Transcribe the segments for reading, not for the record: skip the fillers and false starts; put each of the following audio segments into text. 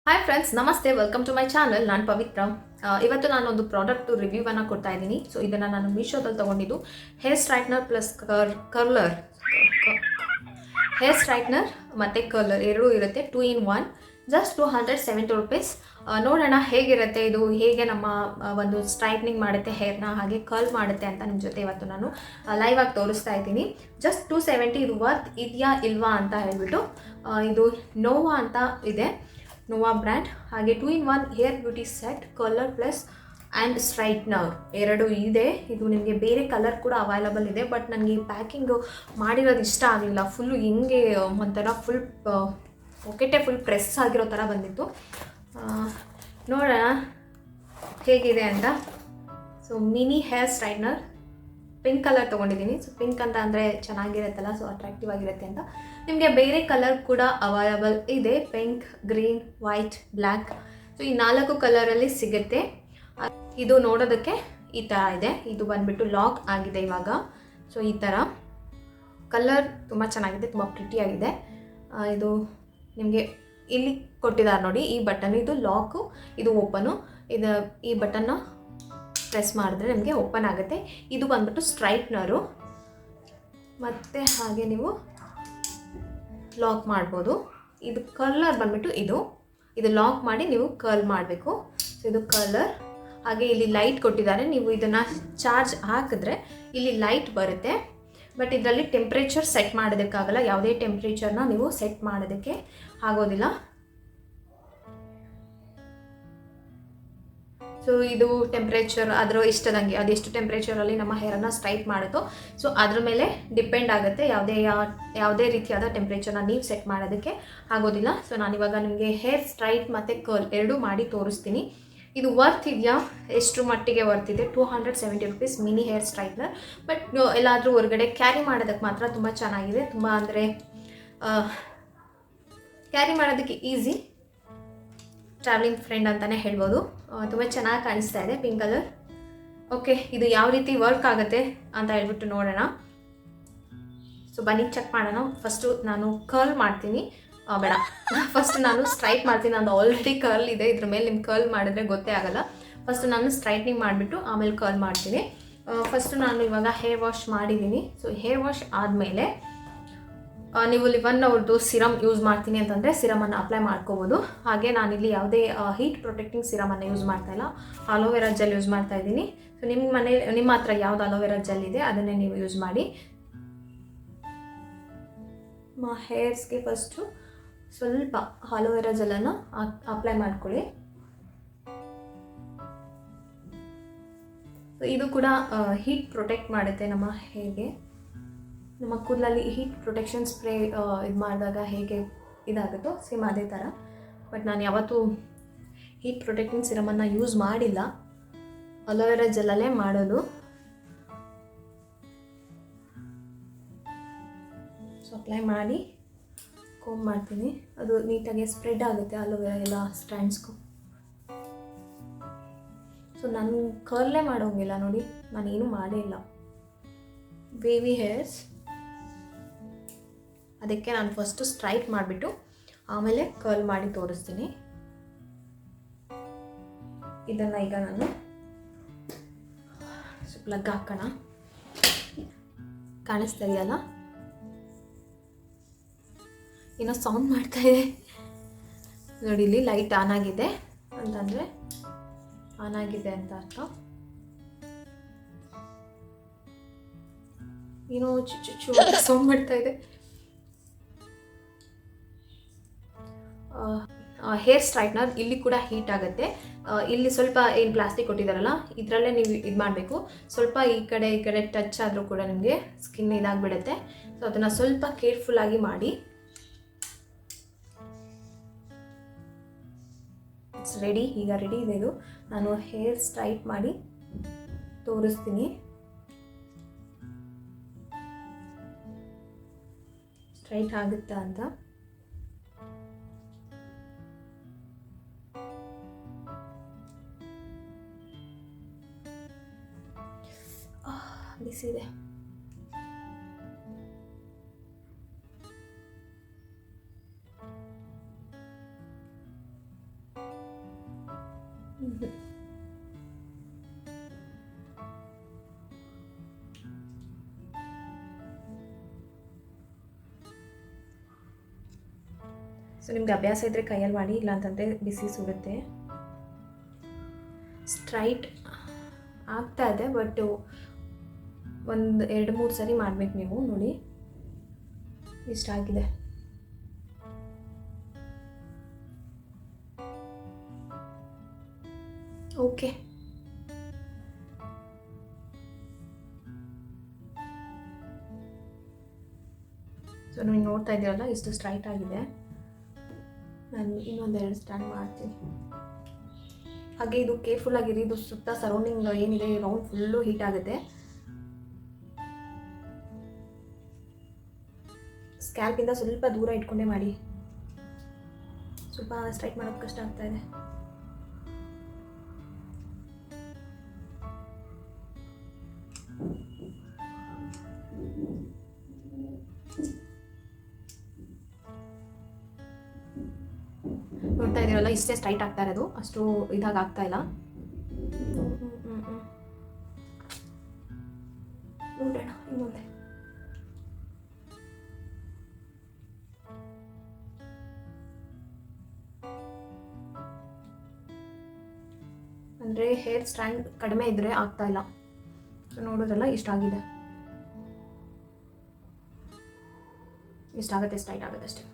Hi friends, ನಮಸ್ತೆ. Welcome to my channel. ನಾನು ಪವಿತ್ರ. ಇವತ್ತು ನಾನೊಂದು ಪ್ರಾಡಕ್ಟ್ ರಿವ್ಯೂವನ್ನು ಕೊಡ್ತಾ ಇದ್ದೀನಿ. ಸೊ ಇದನ್ನು ನಾನು ಮೀಶೋದಲ್ಲಿ ತೊಗೊಂಡಿದ್ದು hair straightener plus curler. Hair straightener ಮತ್ತು ಕರ್ಲರ್ ಎರಡೂ ಇರುತ್ತೆ. 2 in 1. Just 270 rupees. ನೋಡೋಣ ಹೇಗಿರುತ್ತೆ ಇದು, ಹೇಗೆ ನಮ್ಮ ಒಂದು ಸ್ಟ್ರೈಟ್ನಿಂಗ್ ಮಾಡುತ್ತೆ ಹೇರ್ನ, ಹಾಗೆ ಕರ್ಲ್ ಮಾಡುತ್ತೆ ಅಂತ ನಿಮ್ಮ ಜೊತೆ ಇವತ್ತು ನಾನು ಲೈವ್ ಆಗಿ ತೋರಿಸ್ತಾ ಇದ್ದೀನಿ. ಜಸ್ಟ್ 270. ಇದು ವರ್ತ್ ಇದೆಯಾ ಇಲ್ವಾ ಅಂತ ಹೇಳ್ಬಿಟ್ಟು ಇದು ನೋವಾ ಅಂತ ಇದೆ, ನೋವಾ ಬ್ರ್ಯಾಂಡ್. ಹಾಗೆ 2 in 1 hair beauty set, colour plus and straightener ಎರಡು ಇದೆ. ಇದು ನಿಮಗೆ ಬೇರೆ ಕಲರ್ ಕೂಡ ಅವೈಲಬಲ್ ಇದೆ, ಬಟ್ ನನಗೆ ಈ ಪ್ಯಾಕಿಂಗು ಮಾಡಿರೋದು ಇಷ್ಟ ಆಗಲಿಲ್ಲ. ಫುಲ್ಲು ಹಿಂಗೆ ಒಂಥರ ಫುಲ್ ಪಾಕೆಟೇ ಫುಲ್ ಪ್ರೆಸ್ ಆಗಿರೋ ಥರ ಬಂದಿತ್ತು. ನೋಡೋಣ ಹೇಗಿದೆ ಅಂತ. So mini hair straightener pink colour ತೊಗೊಂಡಿದ್ದೀನಿ. ಸೊ ಪಿಂಕ್ ಅಂತ ಅಂದರೆ ಚೆನ್ನಾಗಿರುತ್ತಲ್ಲ, ಸೊ ಅಟ್ರಾಕ್ಟಿವ್ ಆಗಿರುತ್ತೆ ಅಂತ. ನಿಮಗೆ ಬೇರೆ ಕಲರ್ ಕೂಡ ಅವೈಲಬಲ್ ಇದೆ, pink, green, white, black. So ಈ 4 ಕಲರಲ್ಲಿ ಸಿಗುತ್ತೆ. ಇದು ನೋಡೋದಕ್ಕೆ ಈ ಥರ ಇದೆ. ಇದು ಬಂದುಬಿಟ್ಟು ಲಾಕ್ ಆಗಿದೆ ಇವಾಗ. ಸೊ ಈ ಥರ ಕಲರ್ ತುಂಬ ಚೆನ್ನಾಗಿದೆ, ತುಂಬ ಪ್ರಿಟಿಯಾಗಿದೆ. ಇದು ನಿಮಗೆ ಇಲ್ಲಿ ಕೊಟ್ಟಿದ್ದಾರೆ ನೋಡಿ, ಈ ಬಟನ್ ಇದು ಲಾಕು, ಇದು ಓಪನು. ಈ ಬಟನ್ನ ಪ್ರೆಸ್ ಮಾಡಿದ್ರೆ ನಿಮಗೆ ಓಪನ್ ಆಗುತ್ತೆ. ಇದು ಬಂದ್ಬಿಟ್ಟು ಸ್ಟ್ರೈಟ್ನರು, ಮತ್ತು ಹಾಗೆ ನೀವು ಲಾಕ್ ಮಾಡ್ಬೋದು. ಇದು ಕರ್ಲರ್ ಬಂದ್ಬಿಟ್ಟು ಇದು ಲಾಕ್ ಮಾಡಿ ನೀವು ಕರ್ಲ್ ಮಾಡಬೇಕು. ಸೊ ಇದು ಕರ್ಲರ್. ಹಾಗೆ ಇಲ್ಲಿ ಲೈಟ್ ಕೊಟ್ಟಿದ್ದಾರೆ. ನೀವು ಇದನ್ನು ಚಾರ್ಜ್ ಹಾಕಿದ್ರೆ ಇಲ್ಲಿ ಲೈಟ್ ಬರುತ್ತೆ, ಬಟ್ ಇದರಲ್ಲಿ ಟೆಂಪ್ರೇಚರ್ ಸೆಟ್ ಮಾಡೋದಕ್ಕಾಗಲ್ಲ. ಯಾವುದೇ ಟೆಂಪ್ರೇಚರ್ನ ನೀವು ಸೆಟ್ ಮಾಡೋದಕ್ಕೆ ಆಗೋದಿಲ್ಲ. ಸೊ ಇದು ಟೆಂಪ್ರೇಚರ್ ಅದರ ಇಷ್ಟದಂಗೆ, ಅದೆಷ್ಟು ಟೆಂಪ್ರೇಚರಲ್ಲಿ ನಮ್ಮ ಹೇರನ್ನು ಸ್ಟ್ರೈಟ್ ಮಾಡುತ್ತೋ ಸೊ ಅದ್ರ ಮೇಲೆ ಡಿಪೆಂಡ್ ಆಗುತ್ತೆ. ಯಾವುದೇ ರೀತಿಯಾದ ಟೆಂಪ್ರೇಚರ್ನ ನೀವು ಸೆಟ್ ಮಾಡೋದಕ್ಕೆ ಆಗೋದಿಲ್ಲ. ಸೊ ನಾನಿವಾಗ ನಿಮಗೆ ಹೇರ್ ಸ್ಟ್ರೈಟ್ ಮತ್ತು ಕರ್ಲ್ ಎರಡೂ ಮಾಡಿ ತೋರಿಸ್ತೀನಿ. ಇದು ವರ್ತ್ ಇದೆಯಾ, ಎಷ್ಟು ಮಟ್ಟಿಗೆ ವರ್ತ್ ಇದೆ. 270 rupees mini hair straightener. But ಎಲ್ಲಾದರೂ ಹೊರಗಡೆ ಕ್ಯಾರಿ ಮಾಡೋದಕ್ಕೆ ಮಾತ್ರ ತುಂಬ ಚೆನ್ನಾಗಿದೆ. ತುಂಬ ಅಂದರೆ ಕ್ಯಾರಿ ಮಾಡೋದಕ್ಕೆ ಈಸಿ, ಟ್ರಾವೆಲಿಂಗ್ ಫ್ರೆಂಡ್ ಅಂತಲೇ ಹೇಳ್ಬೋದು. ತುಂಬ ಚೆನ್ನಾಗಿ ಕಾಣಿಸ್ತಾ ಇದೆ ಪಿಂಕ್ ಕಲರ್. ಓಕೆ, ಇದು ಯಾವ ರೀತಿ ವರ್ಕ್ ಆಗುತ್ತೆ ಅಂತ ಹೇಳ್ಬಿಟ್ಟು ನೋಡೋಣ. ಸೊ ಬನ್ನಿ ಚೆಕ್ ಮಾಡೋಣ. ಫಸ್ಟು ನಾನು ಕರ್ಲ್ ಮಾಡ್ತೀನಿ. ಬೇಡ, ಫಸ್ಟ್ ನಾನು ಸ್ಟ್ರೈಟ್ ಮಾಡ್ತೀನಿ. ನಂದು ಆಲ್ರೆಡಿ ಕರ್ಲ್ ಇದೆ, ಇದ್ರ ಮೇಲೆ ನಿಮ್ಗೆ ಕರ್ಲ್ ಮಾಡಿದ್ರೆ ಗೊತ್ತೇ ಆಗಲ್ಲ. ಫಸ್ಟು ನಾನು ಸ್ಟ್ರೈಟ್ನಿಂಗ್ ಮಾಡಿಬಿಟ್ಟು ಆಮೇಲೆ ಕರ್ಲ್ ಮಾಡ್ತೀನಿ. ಫಸ್ಟು ನಾನು ಇವಾಗ ಹೇರ್ ವಾಶ್ ಮಾಡಿದ್ದೀನಿ. ಸೊ ಹೇರ್ ವಾಶ್ ಆದಮೇಲೆ ನೀವು ಲಿವನ್ ಅವ್ರದ್ದು ಸಿರಮ್ ಯೂಸ್ ಮಾಡ್ತೀನಿ ಅಂತಂದರೆ ಸಿರಮನ್ನು ಅಪ್ಲೈ ಮಾಡ್ಕೋಬೋದು. ಹಾಗೆ ನಾನಿಲ್ಲಿ ಯಾವುದೇ ಹೀಟ್ ಪ್ರೊಟೆಕ್ಟಿಂಗ್ ಸಿರಮನ್ನು ಯೂಸ್ ಮಾಡ್ತಾಯಿಲ್ಲ, ಅಲೋವೆರಾ ಜೆಲ್ ಯೂಸ್ ಮಾಡ್ತಾ ಇದ್ದೀನಿ. ಸೊ ನಿಮ್ಮ ಹತ್ರ ಯಾವ್ದು ಅಲೋವೆರಾ ಜೆಲ್ ಇದೆ ಅದನ್ನೇ ನೀವು ಯೂಸ್ ಮಾಡಿ. ಹೇರ್ಸ್ಗೆ ಫಸ್ಟು ಸ್ವಲ್ಪ ಅಲೋವೆರಾ ಜೆಲ್ಲನ್ನು ಅಪ್ಲೈ ಮಾಡ್ಕೊಳ್ಳಿ. ಸೊ ಇದು ಕೂಡ ಹೀಟ್ ಪ್ರೊಟೆಕ್ಟ್ ಮಾಡುತ್ತೆ ನಮ್ಮ ಹೇರ್ಗೆ. ನಮ್ಮ ಕೂದಲಲ್ಲಿ ಹೀಟ್ ಪ್ರೊಟೆಕ್ಷನ್ ಸ್ಪ್ರೇ ಇದು ಮಾಡಿದಾಗ ಹೇಗೆ ಇದಾಗುತ್ತೋ ಸೇಮ್ ಅದೇ ಥರ. ಬಟ್ ನಾನು ಯಾವತ್ತೂ ಹೀಟ್ ಪ್ರೊಟೆಕ್ಟಿಂಗ್ ಸಿರಮನ್ನು ಯೂಸ್ ಮಾಡಿಲ್ಲ, ಅಲೋವೆರಾ ಜೆಲ್ಲಲ್ಲೇ ಮಾಡೋದು. ಸೊ ಅಪ್ಲೈ ಮಾಡಿ ಕೋಮ್ ಮಾಡ್ತೀನಿ. ಅದು ನೀಟಾಗಿ ಸ್ಪ್ರೆಡ್ ಆಗುತ್ತೆ ಅಲೋವೆರಾ ಎಲ್ಲ ಸ್ಟ್ಯಾಂಡ್ಸ್ಗೂ. ಸೊ ನಾನು ಕರ್ಲೇ ಮಾಡೋಂಗಿಲ್ಲ ನೋಡಿ, ನಾನೇನು ಮಾಡೇ ಇಲ್ಲ. ವೇವಿ ಹೇರ್ಸ್, ಅದಕ್ಕೆ ನಾನು ಫಸ್ಟು ಸ್ಟ್ರೈಟ್ ಮಾಡಿಬಿಟ್ಟು ಆಮೇಲೆ ಕರ್ಲ್ ಮಾಡಿ ತೋರಿಸ್ತೀನಿ. ಇದನ್ನು ಈಗ ನಾನು ಪ್ಲಗ್ ಹಾಕೋಣ. ಕಾಣಿಸ್ತಾ ಇದೆಯಲ್ಲ, ಏನೋ ಸೌಂಡ್ ಮಾಡ್ತಾ ಇದೆ ನೋಡಿ. ಇಲ್ಲಿ ಲೈಟ್ ಆನ್ ಆಗಿದೆ ಅಂತಂದರೆ ಆನ್ ಆಗಿದೆ ಅಂತ ಅರ್ಥ. ಏನೋ ಚುಚ್ಚು ಸೌಂಡ್ ಮಾಡ್ತಾ ಇದೆ. ಹೇರ್ ಸ್ಟ್ರೈಟ್ನರ್ ಇಲ್ಲಿ ಕೂಡ ಹೀಟ್ ಆಗುತ್ತೆ. ಇಲ್ಲಿ ಸ್ವಲ್ಪ ಏನು ಪ್ಲಾಸ್ಟಿಕ್ ಕೊಟ್ಟಿದ್ದಾರಲ್ಲ ಇದರಲ್ಲೇ ನೀವು ಇದು ಮಾಡಬೇಕು. ಸ್ವಲ್ಪ ಈ ಕಡೆ ಟಚ್ ಆದರೂ ಕೂಡ ನಿಮಗೆ ಸ್ಕಿನ್ ಇದಾಗಿಬಿಡುತ್ತೆ. ಸೊ ಅದನ್ನು ಸ್ವಲ್ಪ ಕೇರ್ಫುಲ್ಲಾಗಿ ಮಾಡಿ. ಇಟ್ಸ್ ರೆಡಿ, ಈಗ ರೆಡಿ ಇದೆ ಇದು. ನಾನು ಹೇರ್ ಸ್ಟ್ರೈಟ್ ಮಾಡಿ ತೋರಿಸ್ತೀನಿ. ಸ್ಟ್ರೈಟ್ ಆಗುತ್ತಾ ಅಂತ. ಬಿಸಿದೆ. ಸೊ ನಿಮ್ಗೆ ಅಭ್ಯಾಸ ಇದ್ದರೆ ಕೈಯಲ್ಲಿ ಮಾಡಿ, ಇಲ್ಲ ಅಂತಂದರೆ ಬಿಸಿ ಸುಡುತ್ತೆ. ಸ್ಟ್ರೈಟ್ ಆಗ್ತಾ ಇದೆ, ಬಟ್ ಒಂದು 2-3 ಸರಿ ಮಾಡಬೇಕು ನೀವು. ನೋಡಿ ಇಷ್ಟಾಗಿದೆ. ಓಕೆ, ಸೊ ನೀವು ನೋಡ್ತಾ ಇದ್ದೀರಲ್ಲ ಇಷ್ಟು ಸ್ಟ್ರೈಟ್ ಆಗಿದೆ. ನಾನು ಇನ್ನೊಂದೆರಡು ಸ್ಟ್ಯಾಂಡ್ ಮಾಡ್ತೀನಿ. ಹಾಗೆ ಇದು ಕೇರ್ಫುಲ್ ಆಗಿರಿ, ಇದು ಸುತ್ತ ಸರೌಂಡಿಂಗ್ ಏನಿದೆ ರೌಂಡ್ ಫುಲ್ಲು ಹೀಟ್ ಆಗುತ್ತೆ. ಸ್ಕ್ಯಾಲ್ಪಿಂದ ಸ್ವಲ್ಪ ದೂರ ಇಟ್ಕೊಂಡೇ ಮಾಡಿ, ಸ್ವಲ್ಪ ಸ್ಟ್ರೈಟ್ ಮಾಡೋದು ಕಷ್ಟ ಆಗ್ತಾ ಇದೆ. ನೋಡ್ತಾ ಇದ್ದೀರಲ್ಲ ಇಷ್ಟೇ ಸ್ಟ್ರೈಟ್ ಆಗ್ತಾ ಇರೋದು, ಅಷ್ಟು ಇದಾಗ ಆಗ್ತಾ ಇಲ್ಲ. ನೋಡೋಣ ಇನ್ನೊಂದೆ. ಅಂದರೆ ಹೇರ್ ಸ್ಟ್ಯಾಂಡ್ ಕಡಿಮೆ ಇದ್ರೆ ಆಗ್ತಾ ಇಲ್ಲ. ಸೊ ನೋಡೋದ್ರಲ್ಲ ಇಷ್ಟಾಗಿದೆ, ಇಷ್ಟಾಗುತ್ತೆ, ಸ್ಟ್ರೈಟ್ ಆಗುತ್ತೆ ಅಷ್ಟೇ.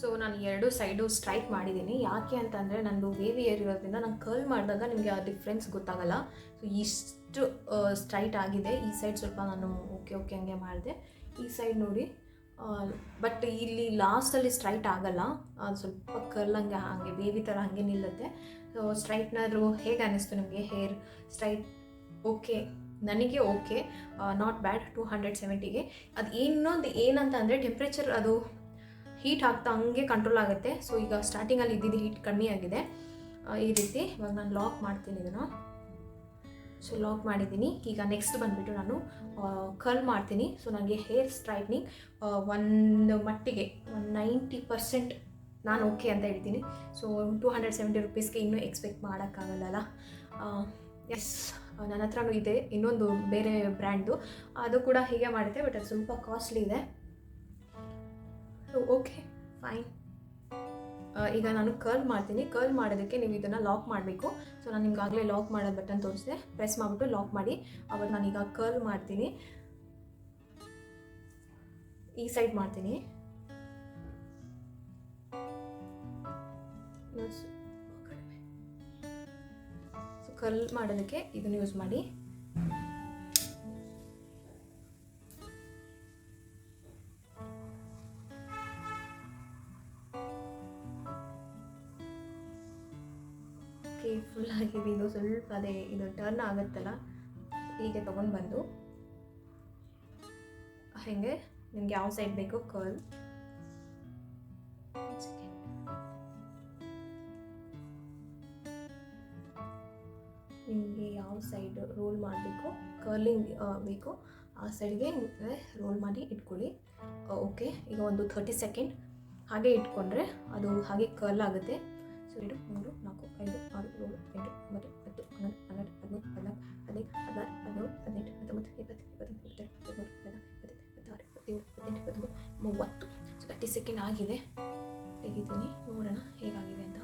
ಸೊ ನಾನು 2 ಸೈಡು ಸ್ಟ್ರೈಟ್ ಮಾಡಿದ್ದೀನಿ. ಯಾಕೆ ಅಂತಂದರೆ ನಂದು ವೇವಿ ಏರ್ ಇರೋದ್ರಿಂದ ನಾನು ಕರ್ಲ್ ಮಾಡಿದಾಗ ನಿಮಗೆ ಆ ಡಿಫ್ರೆನ್ಸ್ ಗೊತ್ತಾಗಲ್ಲ. ಸೊ ಇಷ್ಟು ಸ್ಟ್ರೈಟ್ ಆಗಿದೆ. ಈ ಸೈಡ್ ಸ್ವಲ್ಪ ನಾನು ಓಕೆ ಹಂಗೆ ಮಾಡಿದೆ. ಈ ಸೈಡ್ ನೋಡಿ, ಬಟ್ ಇಲ್ಲಿ ಲಾಸ್ಟಲ್ಲಿ ಸ್ಟ್ರೈಟ್ ಆಗಲ್ಲ, ಅದು ಸ್ವಲ್ಪ ಕರ್ಲ್ ಹಾಗೆ ವೇವಿ ಥರ ಹಾಗೆ ನಿಲ್ಲುತ್ತೆ. ಸೊ ಸ್ಟ್ರೈಟ್ನರು ಹೇಗೆ ಅನ್ನಿಸ್ತು ನಿಮಗೆ? ಹೇರ್ ಸ್ಟ್ರೈಟ್ ಓಕೆ, ನನಗೆ ಓಕೆ, ನಾಟ್ ಬ್ಯಾಡ್. 270ಗೆ ಅದು ಇನ್ನೊಂದು ಏನಂತ ಅಂದರೆ ಟೆಂಪ್ರೇಚರ್ ಅದು ಹೀಟ್ ಆಗ್ತಾ ಹಂಗೆ ಕಂಟ್ರೋಲ್ ಆಗುತ್ತೆ. ಸೊ ಈಗ ಸ್ಟಾರ್ಟಿಂಗಲ್ಲಿ ಇದ್ದಿದ್ದು ಹೀಟ್ ಕಮ್ಮಿ ಆಗಿದೆ. ಈ ರೀತಿ ಇವಾಗ ನಾನು ಲಾಕ್ ಮಾಡ್ತೀನಿ ಇದನ್ನು. ಸೊ ಲಾಕ್ ಮಾಡಿದ್ದೀನಿ. ಈಗ ನೆಕ್ಸ್ಟ್ ಬಂದುಬಿಟ್ಟು ನಾನು ಕರ್ಲ್ ಮಾಡ್ತೀನಿ. ಸೊ ನನಗೆ ಹೇರ್ ಸ್ಟ್ರೈಟ್ನಿಂಗ್ ಒಂದು ಮಟ್ಟಿಗೆ 90% ನಾನು ಓಕೆ ಅಂತ ಹೇಳ್ತೀನಿ. ಸೊ 270 ರುಪೀಸ್ಗೆ ಇನ್ನೂ ಎಕ್ಸ್ಪೆಕ್ಟ್ ಮಾಡೋಕ್ಕಾಗಲ್ಲ. ಎಸ್, ನನ್ನ ಹತ್ರನೂ ಇದೆ ಇನ್ನೊಂದು ಬೇರೆ ಬ್ರ್ಯಾಂಡ್ದು, ಅದು ಕೂಡ ಹೀಗೆ ಮಾಡುತ್ತೆ, ಬಟ್ ಅದು ಸ್ವಲ್ಪ ಕಾಸ್ಟ್ಲಿ ಇದೆ. So okay fine. ಈಗ ನಾನು ಕರ್ಲ್ ಮಾಡ್ತೀನಿ. ಕರ್ಲ್ ಮಾಡೋದಕ್ಕೆ ನೀವು ಇದನ್ನು ಲಾಕ್ ಮಾಡಬೇಕು. ಸೊ ನಾನು ನಿಮ್ಗಾಗಲೇ ಲಾಕ್ ಮಾಡೋದು ಬಟನ್ ತೋರಿಸಿದೆ, ಪ್ರೆಸ್ ಮಾಡಿಬಿಟ್ಟು ಲಾಕ್ ಮಾಡಿ. ಅವಾಗ ನಾನೀಗ ಕರ್ಲ್ ಮಾಡ್ತೀನಿ. ಈ ಸೈಡ್ ಮಾಡ್ತೀನಿ. ಸೊ ಕರ್ಲ್ ಮಾಡೋದಕ್ಕೆ ಇದನ್ನು ಯೂಸ್ ಮಾಡಿ. ಫುಲ್ ಆಗಿದೆ ಇದು, ಸ್ವಲ್ಪ ಅದೇ ಇದು ಟರ್ನ್ ಆಗುತ್ತಲ್ಲ, ಹೀಗೆ ತೊಗೊಂಡು ಬಂದು ಹಾಗೆ ನಿಮ್ಗೆ ಯಾವ ಸೈಡ್ ಬೇಕೋ ಕರ್ಲ್, ನಿಮಗೆ ಯಾವ ಸೈಡ್ ರೋಲ್ ಮಾಡಬೇಕು, ಕರ್ಲಿಂಗ್ ಬೇಕು ಆ ಸೈಡ್ಗೆ ರೋಲ್ ಮಾಡಿ ಇಟ್ಕೊಳ್ಳಿ. ಓಕೆ, ಈಗ ಒಂದು 30 ಸೆಕೆಂಡ್ ಹಾಗೆ ಇಟ್ಕೊಂಡ್ರೆ ಅದು ಹಾಗೆ ಕರ್ಲ್ ಆಗುತ್ತೆ. ಸೊ 2, 3, 4, 5, 6, 7, 8, 9, 10, 11, 12, 13, 14, 15, 16, 17, 18, 19, 20, 21, 22, 23, 24, 25, 26, 27, 28, 29, 30. ಸೊ 30 ಸೆಕೆಂಡ್ ಆಗಿದೆ. ತೆಗಿತೀನಿ, ನೋಡೋಣ ಹೇಗಾಗಿದೆ ಅಂತ.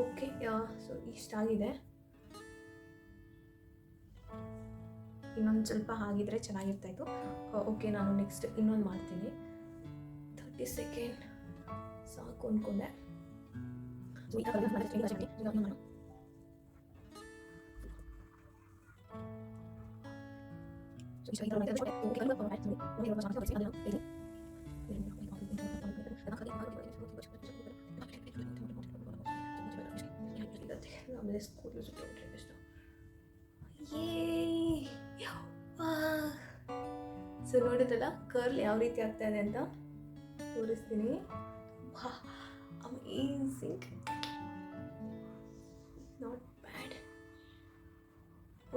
ಓಕೆ, ಸೊ ಇಷ್ಟಾಗಿದೆ. ಇನ್ನೊಂದು ಸ್ವಲ್ಪ ಆಗಿದ್ರೆ ಚೆನ್ನಾಗಿರ್ತಾಯಿತ್ತು. ಓಕೆ, ನಾನು ನೆಕ್ಸ್ಟ್ ಇನ್ನೊಂದು ಮಾಡ್ತೀನಿ. 30 ಸೆಕೆಂಡ್ ಸಾಕು ಅಂದ್ಕೊಂಡೆ. ಆಮೇಲೆ ಸ್ಕೂಲ್ ಸೊ ನೋಡಿದ್ರಲ್ಲ ಕರ್ಲ್ ಯಾವ ರೀತಿ ಆಗ್ತಾ ಇದೆ ಅಂತ ತೋರಿಸ್ತೀನಿ. Amazing, not bad.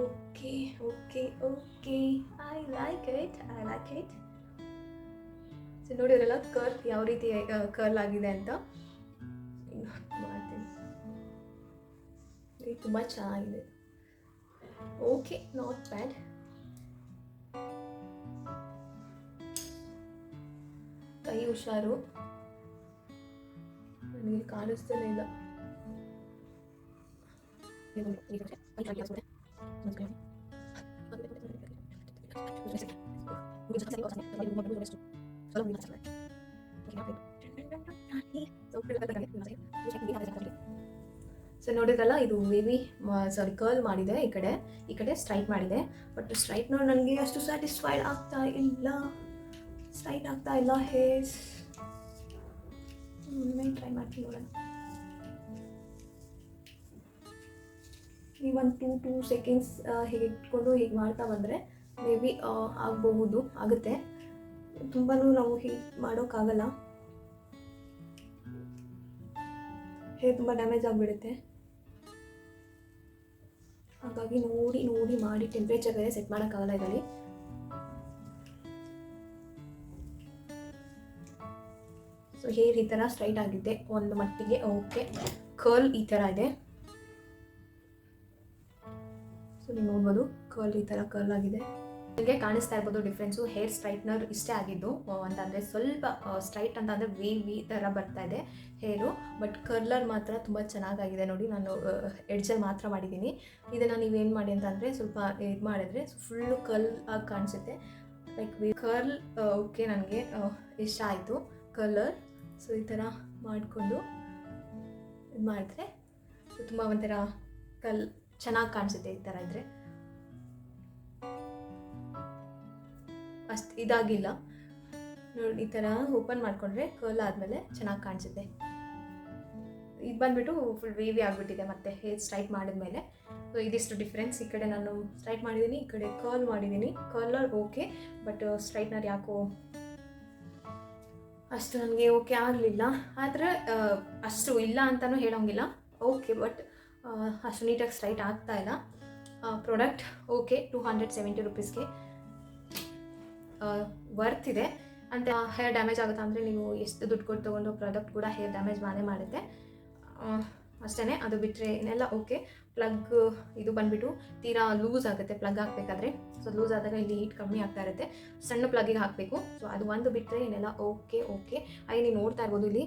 Okay okay okay, I like it. So ನೋಡಿದ್ರಲ್ಲ ಕರ್ಲ್ ಯಾವ ರೀತಿ ಕರ್ಲ್ ಆಗಿದೆ ಅಂತ ಮಾಡ್ತೀನಿ. ತುಂಬ ಚೆನ್ನಾಗಿದೆ. Okay, not bad. ಕೈ ಹುಷಾರು, ನನಗೆ ಕಾಣಿಸ್ತಾನೆ ಇಲ್ಲ. ಸೊ ನೋಡಿದ್ರಲ್ಲ, ಇದು ವೇವಿ ಕರ್ಲ್ ಮಾಡಿದೆ, ಈ ಕಡೆ ಸ್ಟ್ರೈಟ್ ಮಾಡಿದೆ. ಬಟ್ ಸ್ಟ್ರೈಟ್ ನೋಡಿ ನನಗೆ ಅಷ್ಟು ಸ್ಯಾಟಿಸ್ಫೈಡ್ ಆಗ್ತಾ ಇಲ್ಲ ಹೇರ್ಸ್. ಟ್ರೈ ಮಾಡ್ತೀನಿ ನೋಡೋಣ. ನೀವು ಒಂದು 2 ಸೆಕೆಂಡ್ಸ್ ಹೀಗೆ ಇಟ್ಕೊಂಡು ಹೀಗೆ ಮಾಡ್ತಾ ಬಂದರೆ ಮೇ ಬಿ ಆಗುತ್ತೆ. ತುಂಬಾ ನಾವು ಹೀಗೆ ಮಾಡೋಕ್ಕಾಗಲ್ಲ, ಹೇರ್ ತುಂಬ ಡ್ಯಾಮೇಜ್ ಆಗಿಬಿಡುತ್ತೆ. ಹಾಗಾಗಿ ನೋಡಿ ಮಾಡಿ, ಟೆಂಪ್ರೇಚರ್ ಬೇರೆ ಸೆಟ್ ಮಾಡೋಕ್ಕಾಗಲ್ಲ ಇದರಲ್ಲಿ. ಸೊ ಹೇರ್ ಈ ಥರ ಸ್ಟ್ರೈಟ್ ಆಗಿದೆ ಒಂದು ಮಟ್ಟಿಗೆ. ಓಕೆ, ಕರ್ಲ್ ಈ ಥರ ಇದೆ. ಸೊ ನೀವು ನೋಡ್ಬೋದು, ಕರ್ಲ್ ಈ ಥರ ಕರ್ಲ್ ಆಗಿದೆ. ನಿಮಗೆ ಕಾಣಿಸ್ತಾ ಇರ್ಬೋದು ಡಿಫ್ರೆನ್ಸು. ಹೇರ್ ಸ್ಟ್ರೈಟ್ನರ್ ಇಷ್ಟೇ ಆಗಿದ್ದು ಅಂತಂದರೆ ಸ್ವಲ್ಪ ಸ್ಟ್ರೈಟ್ ಅಂತಂದರೆ ವಿ ಥರ ಬರ್ತಾ ಇದೆ ಹೇರು. ಬಟ್ ಕರ್ಲರ್ ಮಾತ್ರ ತುಂಬ ಚೆನ್ನಾಗಾಗಿದೆ ನೋಡಿ. ನಾನು ಎಡ್ಜಲ್ಲಿ ಮಾತ್ರ ಮಾಡಿದ್ದೀನಿ. ಇದನ್ನು ನೀವೇನು ಮಾಡಿ ಅಂತಂದರೆ ಸ್ವಲ್ಪ ಇದು ಮಾಡಿದ್ರೆ ಫುಲ್ಲು ಕರ್ಲ್ ಆಗಿ ಕಾಣಿಸುತ್ತೆ. ಲೈಕ್ ಕರ್ಲ್ ಓಕೆ, ನನಗೆ ಇಷ್ಟ ಆಯಿತು ಕಲರ್. ಸೊ ಈ ಥರ ಮಾಡಿಕೊಂಡು ಇದು ಮಾಡಿದ್ರೆ ತುಂಬ ಒಂಥರ ಚೆನ್ನಾಗಿ ಕಾಣಿಸುತ್ತೆ ಈ ಥರ ಇದ್ದರೆ. ಅಷ್ಟು ಇದಾಗಿಲ್ಲ ನೋಡಿ, ಈ ಥರ ಓಪನ್ ಮಾಡಿಕೊಂಡ್ರೆ ಕರ್ಲ್ ಆದಮೇಲೆ ಚೆನ್ನಾಗಿ ಕಾಣಿಸುತ್ತೆ. ಇದು ಬಂದುಬಿಟ್ಟು ಫುಲ್ ವೇವಿ ಆಗಿಬಿಟ್ಟಿದೆ ಮತ್ತೆ ಹೇರ್ ಸ್ಟ್ರೈಟ್ ಮಾಡಿದ್ಮೇಲೆ. ಸೊ ಇದಿಷ್ಟು ಡಿಫ್ರೆನ್ಸ್. ಈ ಕಡೆ ನಾನು ಸ್ಟ್ರೈಟ್ ಮಾಡಿದ್ದೀನಿ, ಈ ಕಡೆ ಕರ್ಲ್ ಮಾಡಿದ್ದೀನಿ. ಕರ್ಲರ್ ಓಕೆ, ಬಟ್ ಸ್ಟ್ರೈಟ್ನರ್ ಯಾಕೋ ಅಷ್ಟು ನನಗೆ ಓಕೆ ಆಗಲಿಲ್ಲ. ಆದರೆ ಅಷ್ಟು ಇಲ್ಲ ಅಂತಲೂ ಹೇಳೋಂಗಿಲ್ಲ, ಓಕೆ. ಬಟ್ ಅಷ್ಟು ನೀಟಾಗಿ ಸ್ಟ್ರೈಟ್ ಆಗ್ತಾ ಇಲ್ಲ. ಪ್ರಾಡಕ್ಟ್ ಓಕೆ, 270 ರುಪೀಸ್ಗೆ ವರ್ತ್ ಇದೆ. ಅಂತ ಹೇರ್ ಡ್ಯಾಮೇಜ್ ಆಗುತ್ತೆ ಅಂದರೆ ನೀವು ಎಷ್ಟು ದುಡ್ಡು ಕೊಟ್ಟು ತೊಗೊಂಡು ಪ್ರಾಡಕ್ಟ್ ಕೂಡ ಹೇರ್ ಡ್ಯಾಮೇಜ್ ಮಾಡುತ್ತೆ ಅಷ್ಟೇ. ಅದು ಬಿಟ್ಟರೆ ಇನ್ನೆಲ್ಲ ಓಕೆ. ಪ್ಲಗ್ ಇದು ಬಂದುಬಿಟ್ಟು ತೀರಾ ಲೂಸ್ ಆಗುತ್ತೆ ಪ್ಲಗ್ ಹಾಕಬೇಕಾದ್ರೆ. ಸೊ ಲೂಸ್ ಆದಾಗ ಇಲ್ಲಿ ಹೀಟ್ ಕಮ್ಮಿ ಆಗ್ತಾ ಇರುತ್ತೆ, ಸಣ್ಣ ಪ್ಲಗ್ಗಿಗೆ ಹಾಕಬೇಕು. ಸೊ ಅದು ಒಂದು ಬಿಟ್ಟರೆ ಇನ್ನೆಲ್ಲ ಓಕೆ. ನೀವು ನೋಡ್ತಾ ಇರ್ಬೋದು, ಇಲ್ಲಿ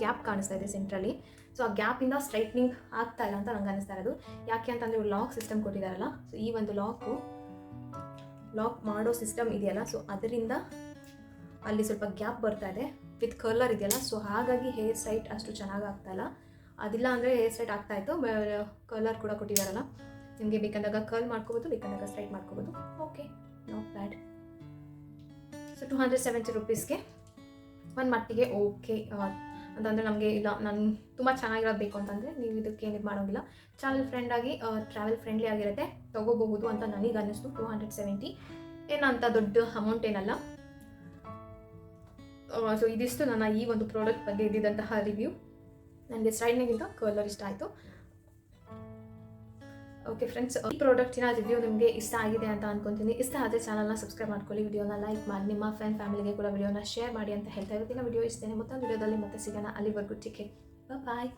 ಗ್ಯಾಪ್ ಕಾಣಿಸ್ತಾ ಇದೆ ಸೆಂಟ್ರಲ್ಲಿ. ಸೊ ಆ ಗ್ಯಾಪಿಂದ ಸ್ಟ್ರೈಟ್ನಿಂಗ್ ಆಗ್ತಾ ಇಲ್ಲ ಅಂತ ನಂಗೆ ಅನ್ನಿಸ್ತಾ ಇರೋದು. ಯಾಕೆ ಅಂತಂದರೆ ಇವ್ರು ಲಾಕ್ ಸಿಸ್ಟಮ್ ಕೊಟ್ಟಿದ್ದಾರಲ್ಲ. ಸೊ ಈ ಒಂದು ಲಾಕ್ ಮಾಡೋ ಸಿಸ್ಟಮ್ ಇದೆಯಲ್ಲ, ಸೊ ಅದರಿಂದ ಅಲ್ಲಿ ಸ್ವಲ್ಪ ಗ್ಯಾಪ್ ಬರ್ತಾ ಇದೆ ವಿತ್ ಕರ್ಲರ್ ಇದೆಯಲ್ಲ. ಸೊ ಹಾಗಾಗಿ ಹೇರ್ ಸ್ಟ್ರೈಟ್ ಅಷ್ಟು ಚೆನ್ನಾಗಿ ಆಗ್ತಾಯಿಲ್ಲ. ಅದಿಲ್ಲ ಅಂದರೆ ಹೇರ್ ಸ್ಟ್ರೈಟ್ ಆಗ್ತಾಯಿತ್ತು. ಕರ್ಲರ್ ಕೂಡ ಕೊಟ್ಟಿದ್ದಾರಲ್ಲ, ನಿಮಗೆ ಬೇಕಂದಾಗ ಕರ್ಲ್ ಮಾಡ್ಕೋಬೋದು, ಬೇಕಂದಾಗ ಸ್ಟ್ರೈಟ್ ಮಾಡ್ಕೋಬೋದು. Okay, not bad. ಸೊ 270 ರುಪೀಸ್ಗೆ ಒಂದು ಮಟ್ಟಿಗೆ ಓಕೆ ಅಂತಂದರೆ ನಮಗೆ ಇಲ್ಲ, ನಾನು ತುಂಬ ಚೆನ್ನಾಗಿರೋದು ಬೇಕು ಅಂತಂದರೆ ನೀವು ಇದಕ್ಕೆ ಏನಿದು ಮಾಡೋಂಗಿಲ್ಲ. ಟ್ರಾವೆಲ್ ಫ್ರೆಂಡ್ಲಿ ಆಗಿರುತ್ತೆ, ತೊಗೋಬಹುದು ಅಂತ ನನಗೆ ಅನ್ನಿಸ್ತು. 270 ಏನಂತ ದೊಡ್ಡ ಅಮೌಂಟ್ ಏನಲ್ಲ. ಸೊ ಇದಿಷ್ಟು ನನ್ನ ಈ ಒಂದು ಪ್ರಾಡಕ್ಟ್ ಬಗ್ಗೆ ಇದ್ದಿದ್ದಂತಹ ರಿವ್ಯೂ. ನನಗೆ ಸ್ಟ್ರೈಟ್ನಿಂಗಿಂತ ಕರ್ಲರ್ ಇಷ್ಟ ಆಯಿತು. ಓಕೆ ಫ್ರೆಂಡ್ಸ್, ಈ ಪ್ರಾಡಕ್ಟಿನ ರಿವ್ಯೂ ನಿಮಗೆ ಇಷ್ಟ ಆಗಿದೆ ಅಂತ ಅನ್ಕೊತೀನಿ. ಇಷ್ಟ ಆದರೆ ಚಾನಲ್ನ ಸಬ್ಸ್ಕ್ರೈಬ್ ಮಾಡ್ಕೊಳ್ಳಿ, ವಿಡಿಯೋನ ಲೈಕ್ ಮಾಡಿ, ನಿಮ್ಮ ಫ್ಯಾಮಿಲಿಗೆ ಕೂಡ ವಿಡಿಯೋನ ಶೇರ್ ಮಾಡಿ ಅಂತ ಹೇಳ್ತಾ ಇರ್ತೀನಿ. ವಿಡಿಯೋ ಇಷ್ಟೇನೆ, ಮತ್ತೊಂದು ವಿಡಿಯೋದಲ್ಲಿ ಮತ್ತೆ ಸಿಗೋಣ. ಅಲ್ಲಿವರೆಗೂ ಟೇಕ್ ಕೇರ್, ಬಾಯ್.